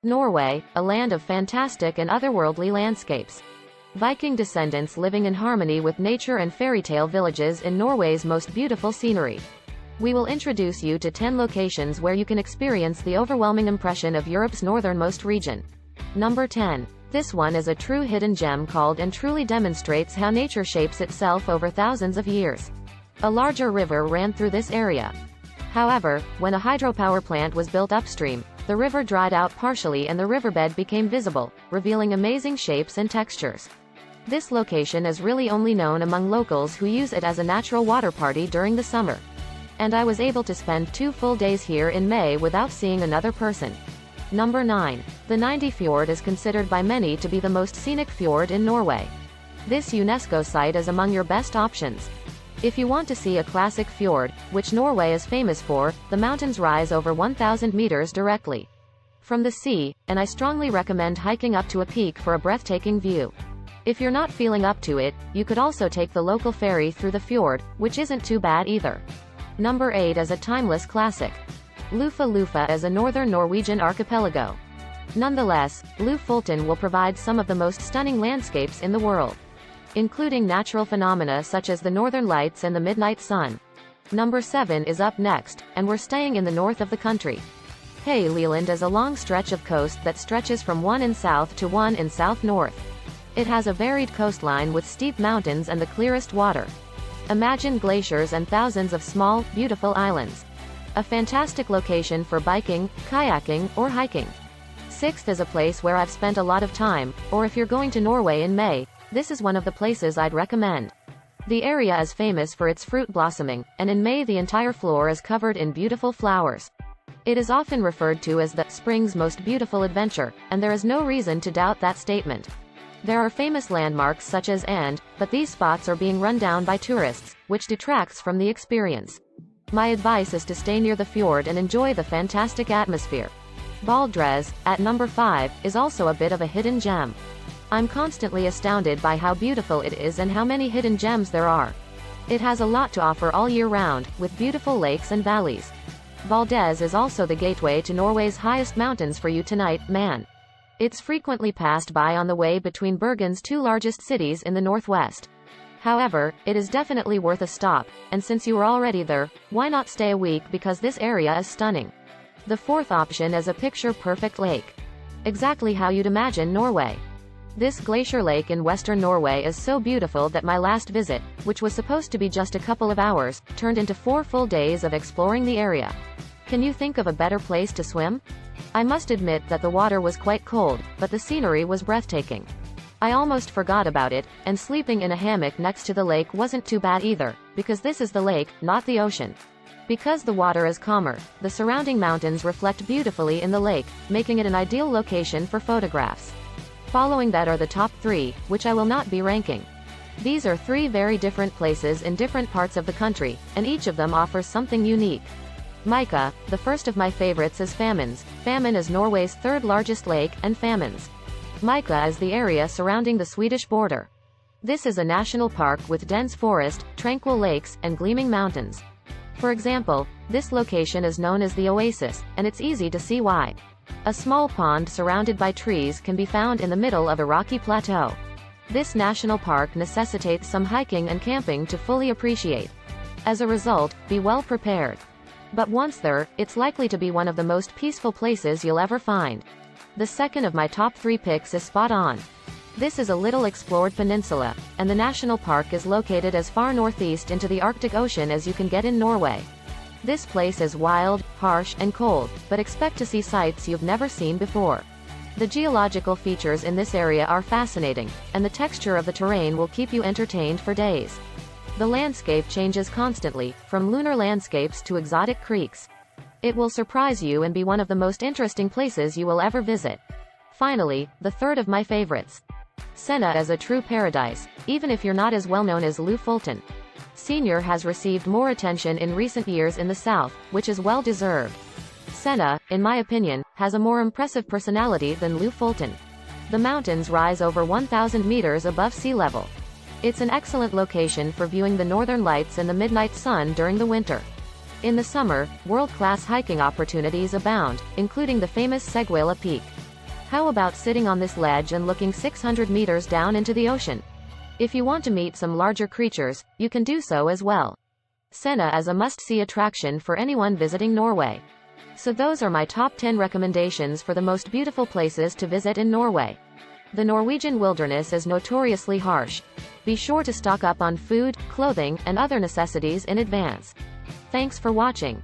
Norway, a land of fantastic and otherworldly landscapes. Viking descendants living in harmony with nature and fairy tale villages in Norway's most beautiful scenery. We will introduce you to 10 locations where you can experience the overwhelming impression of Europe's northernmost region. Number 10. This one is a true hidden gem called and truly demonstrates how nature shapes itself over thousands of years. A larger river ran through this area. However, when a hydropower plant was built upstream, the river dried out partially and the riverbed became visible, revealing amazing shapes and textures. This location is really only known among locals who use it as a natural water party during the summer. And I was able to spend 2 full days here in May without seeing another person. Number 9. The Ninety Fjord is considered by many to be the most scenic fjord in Norway. This UNESCO site is among your best options. If you want to see a classic fjord, which Norway is famous for, the mountains rise over 1,000 meters directly from the sea, and I strongly recommend hiking up to a peak for a breathtaking view. If you're not feeling up to it, you could also take the local ferry through the fjord, which isn't too bad either. Number 8 is a timeless classic. Lofoten is a northern Norwegian archipelago. Nonetheless, Lofoten will provide some of the most stunning landscapes in the world, including natural phenomena such as the northern lights and the midnight sun. Number 7 is up next, and we're staying in the north of the country. Leland is a long stretch of coast that stretches from one in south to one in south-north. It has a varied coastline with steep mountains and the clearest water. Imagine glaciers and thousands of small, beautiful islands. A fantastic location for biking, kayaking, or hiking. 6th is a place where I've spent a lot of time, or if you're going to Norway in May, this is one of the places I'd recommend. The area is famous for its fruit blossoming, and in May the entire floor is covered in beautiful flowers. It is often referred to as the spring's most beautiful adventure, and there is no reason to doubt that statement. There are famous landmarks such as but these spots are being run down by tourists, which detracts from the experience. My advice is to stay near the fjord and enjoy the fantastic atmosphere. Valdres, at number 5, is also a bit of a hidden gem. I'm constantly astounded by how beautiful it is and how many hidden gems there are. It has a lot to offer all year round, with beautiful lakes and valleys. Valdres is also the gateway to Norway's highest mountains for you tonight, man. It's frequently passed by on the way between Bergen's 2 largest cities in the northwest. However, it is definitely worth a stop, and since you are already there, why not stay a week because this area is stunning. The 4th option is a picture-perfect lake. Exactly how you'd imagine Norway. This glacier lake in western Norway is so beautiful that my last visit, which was supposed to be just a couple of hours, turned into 4 full days of exploring the area. Can you think of a better place to swim? I must admit that the water was quite cold, but the scenery was breathtaking. I almost forgot about it, and sleeping in a hammock next to the lake wasn't too bad either, because this is the lake, not the ocean. Because the water is calmer, the surrounding mountains reflect beautifully in the lake, making it an ideal location for photographs. Following that are the top 3, which I will not be ranking. These are 3 very different places in different parts of the country, and each of them offers something unique. Micka, the first of my favorites, is Famins. Famn is Norway's 3rd largest lake, and Famins. Micka is the area surrounding the Swedish border. This is a national park with dense forest, tranquil lakes, and gleaming mountains. For example, this location is known as the Oasis, and it's easy to see why. A small pond surrounded by trees can be found in the middle of a rocky plateau. This national park necessitates some hiking and camping to fully appreciate. As a result, be well prepared. But once there, it's likely to be one of the most peaceful places you'll ever find. The second of my top 3 picks is spot on. This is a little explored peninsula, and the national park is located as far northeast into the Arctic Ocean as you can get in Norway. This place is wild, harsh, and cold, but expect to see sights you've never seen before. The geological features in this area are fascinating, and the texture of the terrain will keep you entertained for days. The landscape changes constantly, from lunar landscapes to exotic creeks. It will surprise you and be one of the most interesting places you will ever visit. Finally, the third of my favorites. Senja is a true paradise, even if you're not as well known as Lofoten. Senja has received more attention in recent years in the south, which is well deserved. Senja, in my opinion, has a more impressive personality than Lofoten. The mountains rise over 1,000 meters above sea level. It's an excellent location for viewing the northern lights and the midnight sun during the winter. In the summer, world-class hiking opportunities abound, including the famous Seguela Peak. How about sitting on this ledge and looking 600 meters down into the ocean? If you want to meet some larger creatures, you can do so as well. Senna is a must-see attraction for anyone visiting Norway. So those are my top 10 recommendations for the most beautiful places to visit in Norway. The Norwegian wilderness is notoriously harsh. Be sure to stock up on food, clothing, and other necessities in advance. Thanks for watching.